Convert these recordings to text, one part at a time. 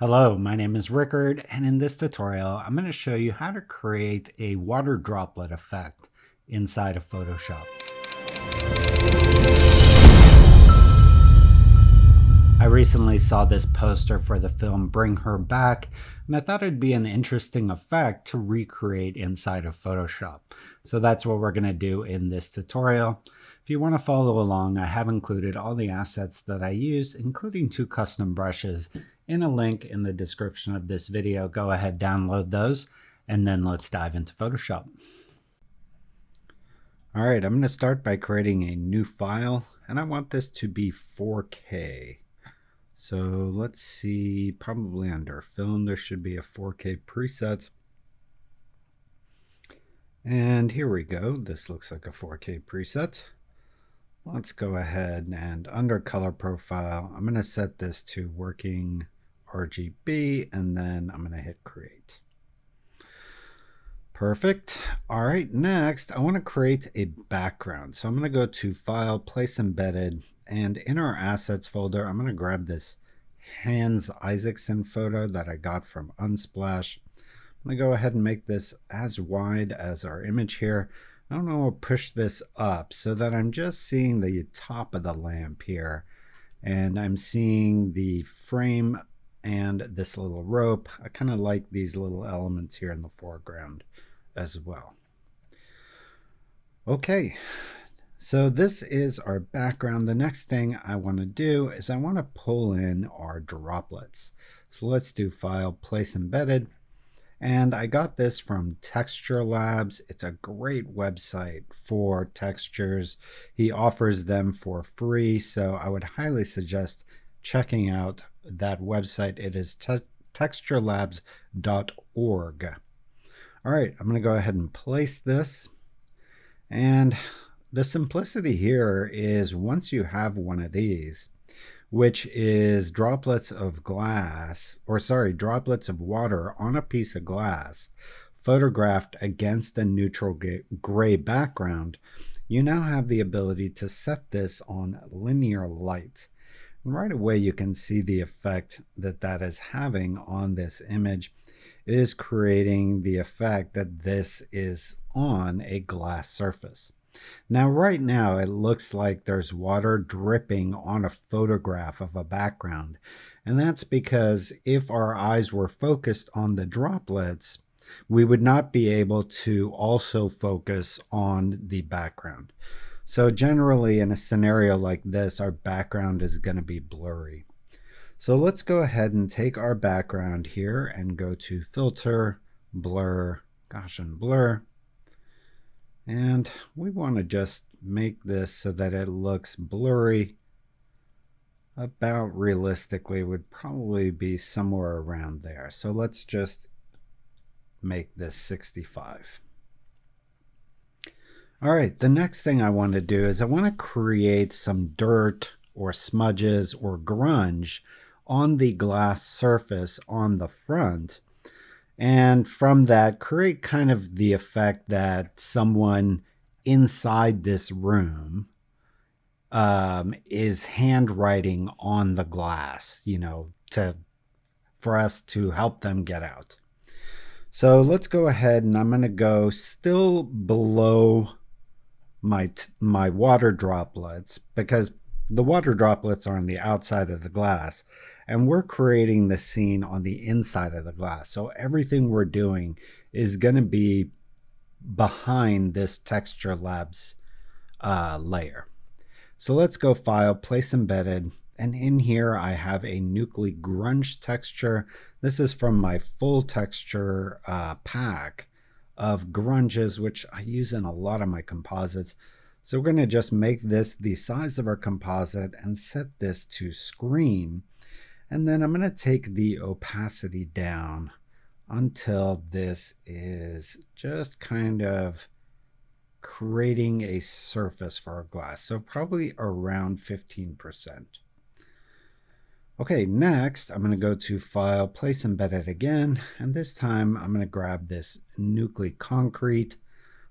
Hello, my name is Rickard, and in this tutorial, I'm going to show you how to create a water droplet effect inside of Photoshop. I recently saw this poster for the film Bring Her Back, and I thought it'd be an interesting effect to recreate inside of Photoshop. So that's what we're going to do in this tutorial. If you want to follow along, I have included all the assets that I use, including 2 custom brushes, in a link in the description of this video. Go ahead, download those, and then let's dive into Photoshop. All right, I'm going to start by creating a new file, and I want this to be 4K. So let's see, probably under film, there should be a 4K preset. And here we go. This looks like a 4K preset. Let's go ahead and under color profile, I'm going to set this to working RGB, and then I'm going to hit create. Perfect. All right, next I want to create a background. So I'm going to go to File, Place Embedded, and in our Assets folder, I'm going to grab this Hans Isaacson photo that I got from Unsplash. I'm going to go ahead and make this as wide as our image here. I'm going to push this up so that I'm just seeing the top of the lamp here, and I'm seeing the frame and this little rope. I kind of like these little elements here in the foreground as well. Okay, so this is our background. The next thing I want to do is I want to pull in our droplets. So let's do File, Place Embedded. And I got this from Texture Labs. It's a great website for textures. He offers them for free, so I would highly suggest checking out that website. It is texturelabs.org. All right, I'm going to go ahead and place this. And the simplicity here is once you have one of these, which is droplets of glass, or sorry, droplets of water on a piece of glass, photographed against a neutral gray background, you now have the ability to set this on linear light. And right away you can see the effect that that is having on this image. It is creating the effect that this is on a glass surface. Now, right now, it looks like there's water dripping on a photograph of a background. And that's because if our eyes were focused on the droplets, we would not be able to also focus on the background. So generally, in a scenario like this, our background is going to be blurry. So let's go ahead and take our background here and go to Filter, Blur, Gaussian Blur. And we want to just make this so that it looks blurry. About realistically would probably be somewhere around there. So let's just make this 65. All right, the next thing I want to do is I want to create some dirt or smudges or grunge on the glass surface on the front. And from that, create kind of the effect that someone inside this room is handwriting on the glass, you know, for us to help them get out. So let's go ahead, and I'm going to go still below my water droplets, because the water droplets are on the outside of the glass, and we're creating the scene on the inside of the glass. So everything we're doing is going to be behind this Texture Labs layer. So let's go File, Place Embedded, and in here I have a Nucly grunge texture. This is from my full texture pack of grunges, which I use in a lot of my composites. So we're going to just make this the size of our composite and set this to screen. And then I'm going to take the opacity down until this is just kind of creating a surface for our glass. So probably around 15%. Okay, next I'm going to go to File, Place Embedded again. And this time I'm going to grab this Nucly concrete.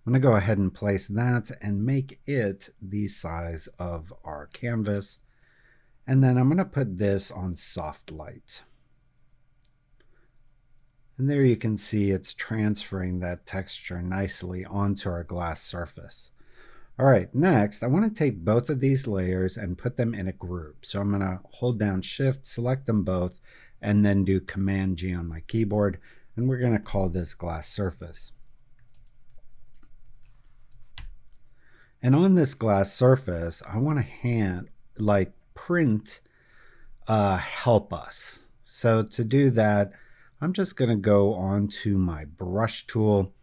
I'm going to go ahead and place that and make it the size of our canvas. And then I'm going to put this on soft light. And there you can see it's transferring that texture nicely onto our glass surface. All right, next I want to take both of these layers and put them in a group. So I'm going to hold down Shift, select them both, and then do Command G on my keyboard, and we're going to call this glass surface. And on this glass surface, I want to print help us. So to do that, I'm just going to go onto my brush tool,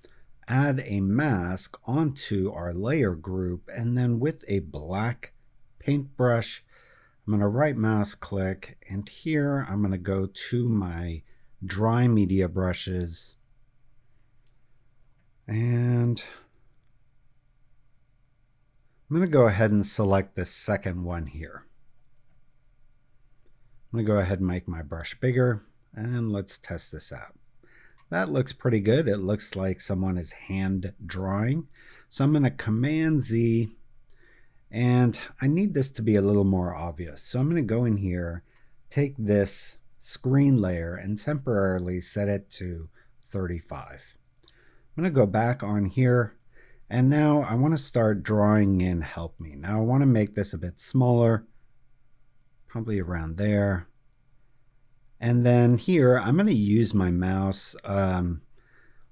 add a mask onto our layer group, and then with a black paintbrush, I'm going to right mouse click, and here I'm going to go to my dry media brushes, and I'm going to go ahead and select the second one here. I'm going to go ahead and make my brush bigger, and let's test this out. That looks pretty good. It looks like someone is hand drawing. So I'm going to Command Z, and I need this to be a little more obvious. So I'm going to go in here, take this screen layer, and temporarily set it to 35. I'm going to go back on here, and now I want to start drawing in Help Me. Now I want to make this a bit smaller, probably around there. And then here, I'm going to use my mouse.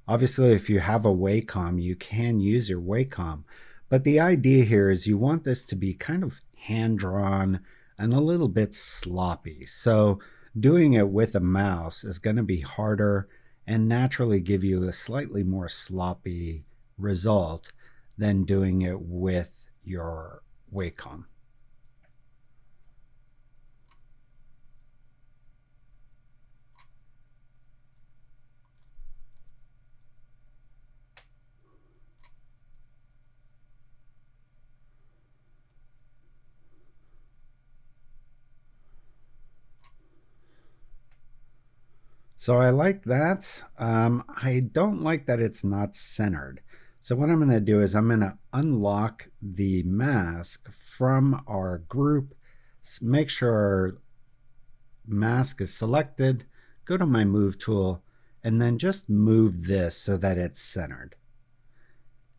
Obviously, if you have a Wacom, you can use your Wacom. But the idea here is you want this to be kind of hand-drawn and a little bit sloppy. So doing it with a mouse is going to be harder and naturally give you a slightly more sloppy result than doing it with your Wacom. So I like that. I don't like that it's not centered. So what I'm going to do is I'm going to unlock the mask from our group, make sure our mask is selected, go to my move tool, and then just move this so that it's centered.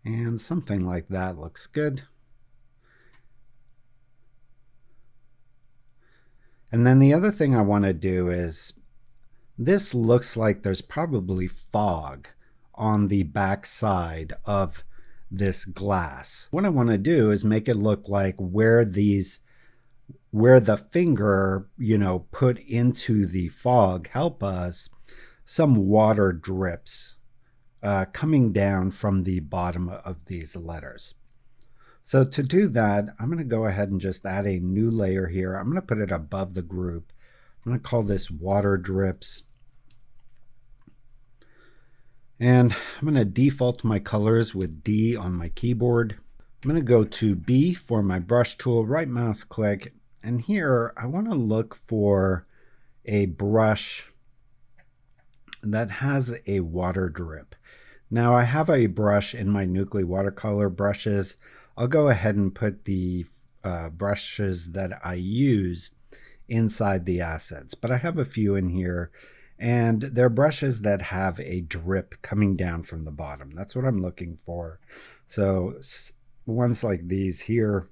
And something like that looks good. And then the other thing I want to do is, this looks like there's probably fog on the back side of this glass. What I want to do is make it look like where the finger, put into the fog help us, some water drips coming down from the bottom of these letters. So to do that, I'm going to go ahead and just add a new layer here. I'm going to put it above the group. I'm going to call this water drips. And I'm going to default my colors with D on my keyboard. I'm going to go to B for my brush tool, right mouse click, and here I want to look for a brush that has a water drip. Now I have a brush in my Nucly watercolor brushes. I'll go ahead and put the brushes that I use inside the assets, but I have a few in here, and they're brushes that have a drip coming down from the bottom. That's what I'm looking for. So ones like these here,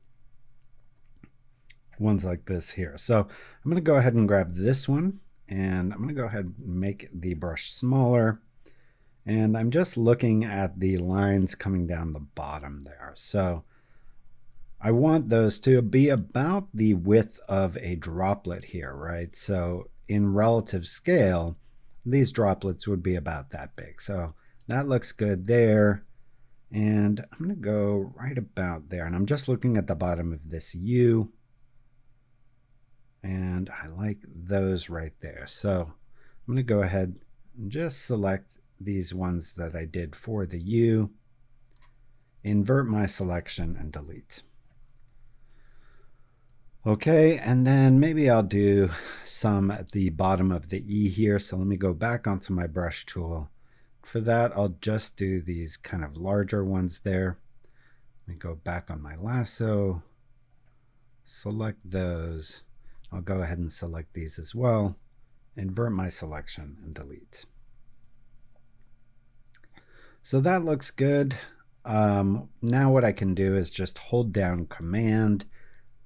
ones like this here. So I'm going to go ahead and grab this one, and I'm going to go ahead and make the brush smaller. And I'm just looking at the lines coming down the bottom there. So I want those to be about the width of a droplet here, right? So in relative scale, these droplets would be about that big. So that looks good there. And I'm going to go right about there. And I'm just looking at the bottom of this U. And I like those right there. So I'm going to go ahead and just select these ones that I did for the U, invert my selection, and delete. Okay, and then maybe I'll do some at the bottom of the E here. So let me go back onto my brush tool. For that, I'll just do these kind of larger ones there. Let me go back on my lasso, select those. I'll go ahead and select these as well, invert my selection, and delete. So that looks good. Now what I can do is just hold down Command,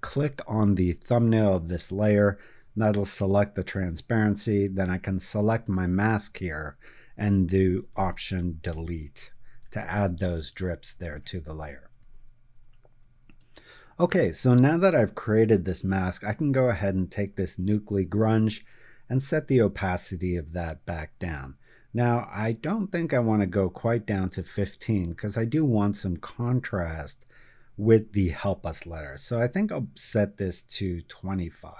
click on the thumbnail of this layer. That'll select the transparency. Then I can select my mask here and do Option Delete to add those drips there to the layer. Okay, so now that I've created this mask, I can go ahead and take this Nucly grunge and set the opacity of that back down. Now, I don't think I want to go quite down to 15 because I do want some contrast with the help us letter. So I think I'll set this to 25.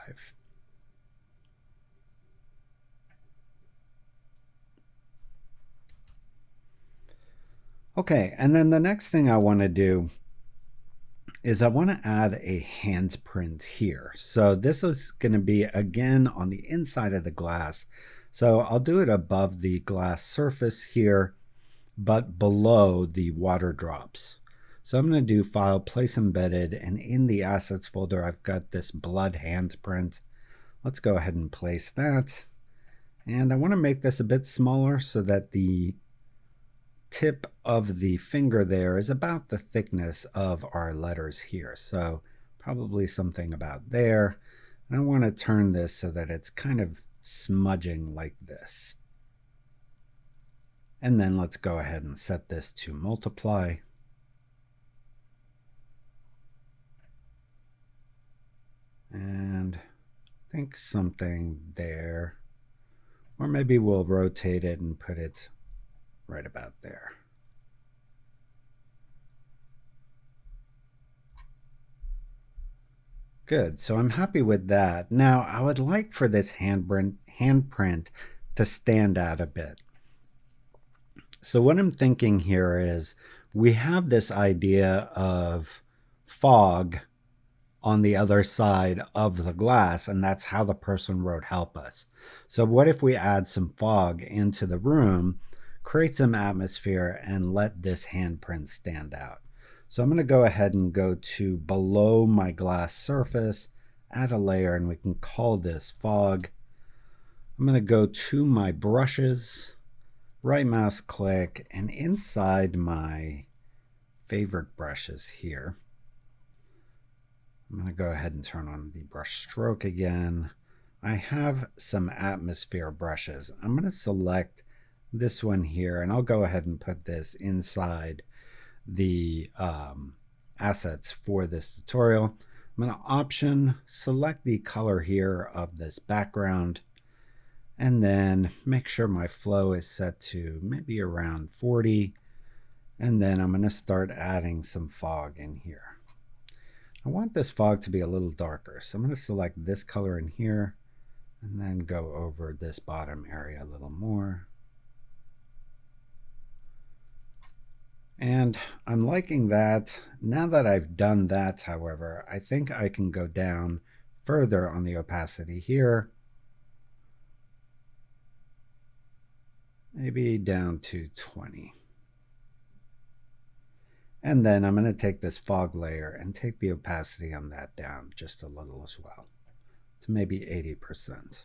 Okay, and then the next thing I want to do is I want to add a handprint here. So this is going to be again on the inside of the glass. So I'll do it above the glass surface here, but below the water drops. So I'm going to do File, Place Embedded, and in the Assets folder I've got this blood handprint. Let's go ahead and place that. And I want to make this a bit smaller so that the tip of the finger there is about the thickness of our letters here. So probably something about there. And I want to turn this so that it's kind of smudging like this. And then let's go ahead and set this to multiply. And I think something there. Or maybe we'll rotate it and put it right about there. Good, so I'm happy with that. Now I would like for this handprint to stand out a bit. So what I'm thinking here is we have this idea of fog on the other side of the glass, and that's how the person wrote help us. So what if we add some fog into the room, create some atmosphere, and let this handprint stand out? So I'm going to go ahead and go to below my glass surface, add a layer, and we can call this fog. I'm going to go to my brushes, right mouse click, and inside my favorite brushes here, I'm going to go ahead and turn on the brush stroke again. I have some atmosphere brushes. I'm going to select this one here, and I'll go ahead and put this inside the assets for this tutorial. I'm going to Option, select the color here of this background, and then make sure my flow is set to maybe around 40. And then I'm going to start adding some fog in here. I want this fog to be a little darker, so I'm going to select this color in here and then go over this bottom area a little more. And I'm liking that. Now that I've done that, however, I think I can go down further on the opacity here. Maybe down to 20. And then I'm going to take this fog layer and take the opacity on that down just a little as well, to maybe 80%.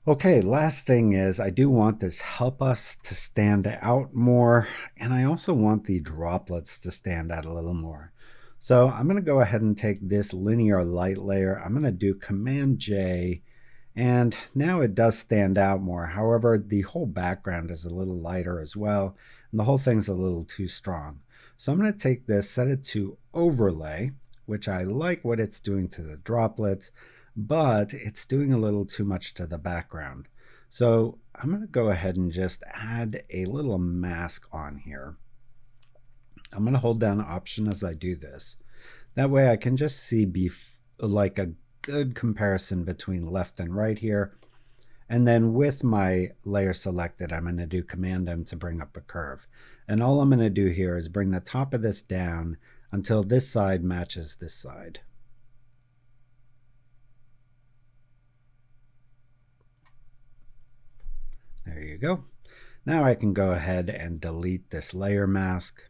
Okay, last thing is I do want this help us to stand out more, and I also want the droplets to stand out a little more. So I'm going to go ahead and take this linear light layer. I'm going to do Command J, and now it does stand out more. However, the whole background is a little lighter as well, and the whole thing's a little too strong. So I'm going to take this, set it to overlay, which I like what it's doing to the droplets, but it's doing a little too much to the background. So I'm going to go ahead and just add a little mask on here. I'm going to hold down Option as I do this. That way I can just see like a good comparison between left and right here. And then with my layer selected, I'm going to do Command M to bring up a curve. And all I'm going to do here is bring the top of this down until this side matches this side. There you go. Now I can go ahead and delete this layer mask.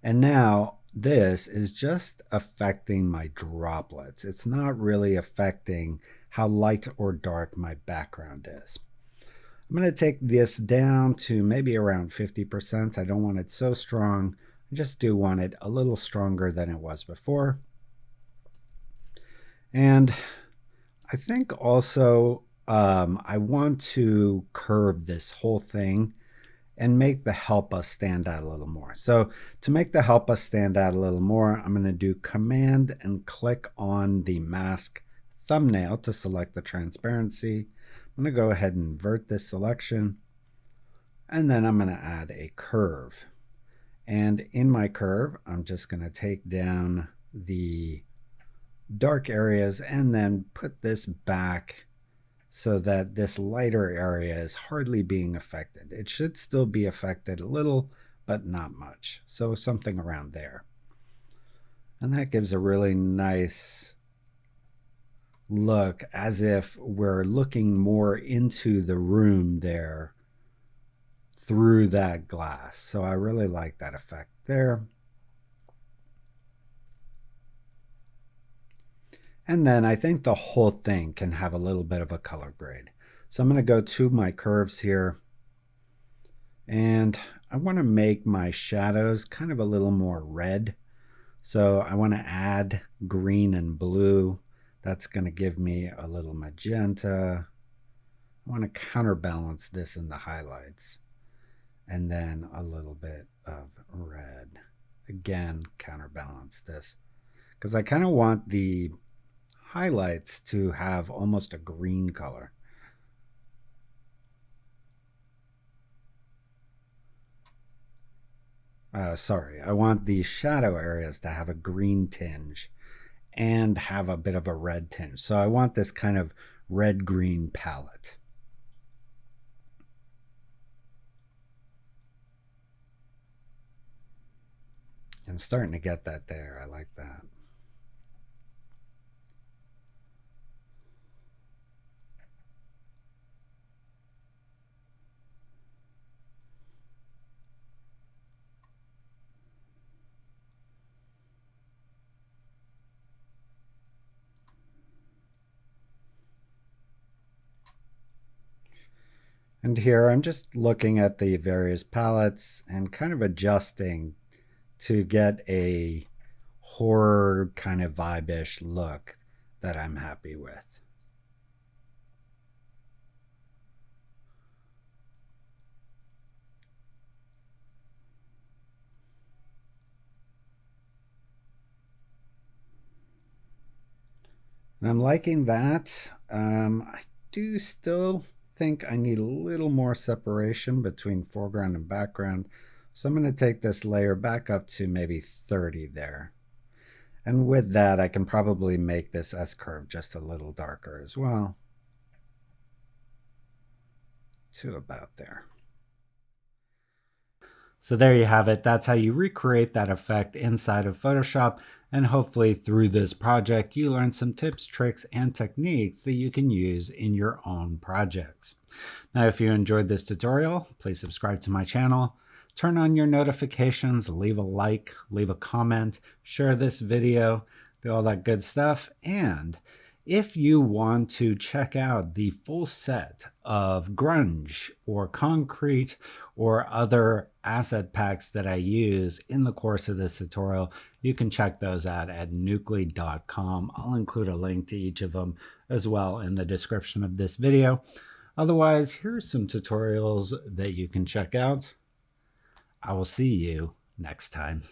And now this is just affecting my droplets. It's not really affecting how light or dark my background is. I'm going to take this down to maybe around 50%. I don't want it so strong. I just do want it a little stronger than it was before. And I think also I want to curve this whole thing and make the help us stand out a little more. So to make the help us stand out a little more, I'm going to do Command and click on the mask thumbnail to select the transparency. I'm going to go ahead and invert this selection, and then I'm going to add a curve. And in my curve, I'm just going to take down the dark areas and then put this back so that this lighter area is hardly being affected. It should still be affected a little, but not much. So something around there. And that gives a really nice look, as if we're looking more into the room there through that glass. So I really like that effect there. And then I think the whole thing can have a little bit of a color grade. So I'm going to go to my curves here, and I want to make my shadows kind of a little more red. So I want to add green and blue. That's going to give me a little magenta. I want to counterbalance this in the highlights. And then a little bit of red. Again, counterbalance this, because I kind of want the highlights to have almost a green color. Sorry, I want the shadow areas to have a green tinge and have a bit of a red tinge. So I want this kind of red-green palette. I'm starting to get that there. I like that. And here I'm just looking at the various palettes and kind of adjusting to get a horror kind of vibe-ish look that I'm happy with. And I'm liking that. I do still think I need a little more separation between foreground and background. So I'm going to take this layer back up to maybe 30 there. And with that, I can probably make this S-curve just a little darker as well, to about there. So there you have it. That's how you recreate that effect inside of Photoshop. And hopefully through this project, you learn some tips, tricks, and techniques that you can use in your own projects. Now, if you enjoyed this tutorial, please subscribe to my channel, turn on your notifications, leave a like, leave a comment, share this video, do all that good stuff. And if you want to check out the full set of grunge or concrete or other asset packs that I use in the course of this tutorial, you can check those out at nucly.com. I'll include a link to each of them as well in the description of this video. Otherwise, here's some tutorials that you can check out. I will see you next time.